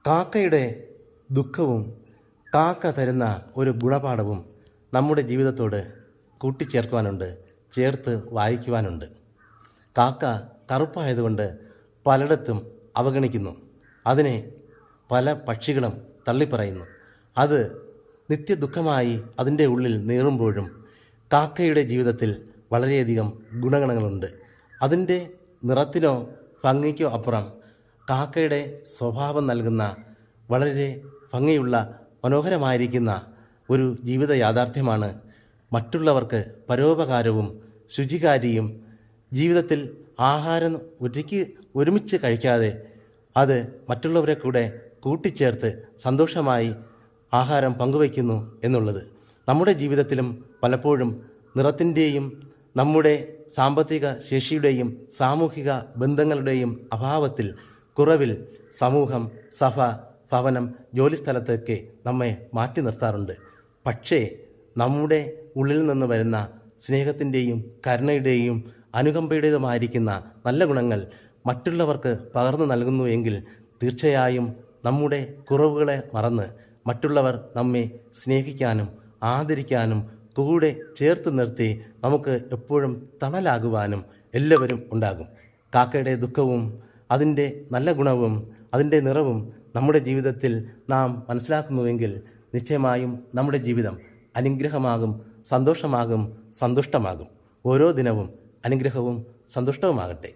കാക്കയുടെ ദുഃഖവും കാക്ക തരുന്ന ഒരു ഗുണപാഠവും നമ്മുടെ ജീവിതത്തോട് കൂട്ടിച്ചേർക്കുവാനുണ്ട്, ചേർത്ത് വായിക്കുവാനുണ്ട്. കാക്ക കറുപ്പായതുകൊണ്ട് പലയിടത്തും അവഗണിക്കുന്നു. അതിനെ പല പക്ഷികളും തള്ളിപ്പറയുന്നു. അത് നിത്യദുഃഖമായി അതിൻ്റെ ഉള്ളിൽ നീറുമ്പോഴും കാക്കയുടെ ജീവിതത്തിൽ വളരെയധികം ഗുണഗണങ്ങളുണ്ട്. അതിൻ്റെ നിറത്തിനോ ഭംഗിക്കോ അപ്പുറം കാക്കയുടെ സ്വഭാവം നൽകുന്ന വളരെ ഭംഗിയുള്ള മനോഹരമായിരിക്കുന്ന ഒരു ജീവിത യാഥാർത്ഥ്യമാണ് മറ്റുള്ളവർക്ക് പരോപകാരവും ശുചികാരിയും ജീവിതത്തിൽ ആഹാരം ഒരുമിച്ച് കഴിക്കാതെ അത് മറ്റുള്ളവരെ കൂടെ കൂട്ടിച്ചേർത്ത് സന്തോഷമായി ആഹാരം പങ്കുവയ്ക്കുന്നു എന്നുള്ളത്. നമ്മുടെ ജീവിതത്തിലും പലപ്പോഴും നിറത്തിൻ്റെയും നമ്മുടെ സാമ്പത്തിക ശേഷിയുടെയും സാമൂഹിക ബന്ധങ്ങളുടെയും അഭാവത്തിൽ, കുറവിൽ സമൂഹം, സഭ, ഭവനം, ജോലിസ്ഥലത്തൊക്കെ നമ്മെ മാറ്റി നിർത്താറുണ്ട്. പക്ഷേ നമ്മുടെ ഉള്ളിൽ നിന്ന് വരുന്ന സ്നേഹത്തിൻ്റെയും കരുണയുടെയും അനുകമ്പയുടേതുമായിരിക്കുന്ന നല്ല ഗുണങ്ങൾ മറ്റുള്ളവർക്ക് പകർന്നു നൽകുന്നു എങ്കിൽ തീർച്ചയായും നമ്മുടെ കുറവുകളെ മറന്ന് മറ്റുള്ളവർ നമ്മെ സ്നേഹിക്കാനും ആദരിക്കാനും കൂടെ ചേർത്ത് നിർത്തി നമുക്ക് എപ്പോഴും തണലാകുവാനും എല്ലാവരും ഉണ്ടാകും. കാക്കയുടെ ദുഃഖവും അതിൻ്റെ നല്ല ഗുണവും അതിൻ്റെ നിറവും നമ്മുടെ ജീവിതത്തിൽ നാം മനസ്സിലാക്കുന്നുവെങ്കിൽ നിശ്ചയമായും നമ്മുടെ ജീവിതം അനുഗ്രഹമാകും, സന്തോഷമാകും, സന്തുഷ്ടമാകും. ഓരോ ദിനവും അനുഗ്രഹവും സന്തുഷ്ടവുമാകട്ടെ.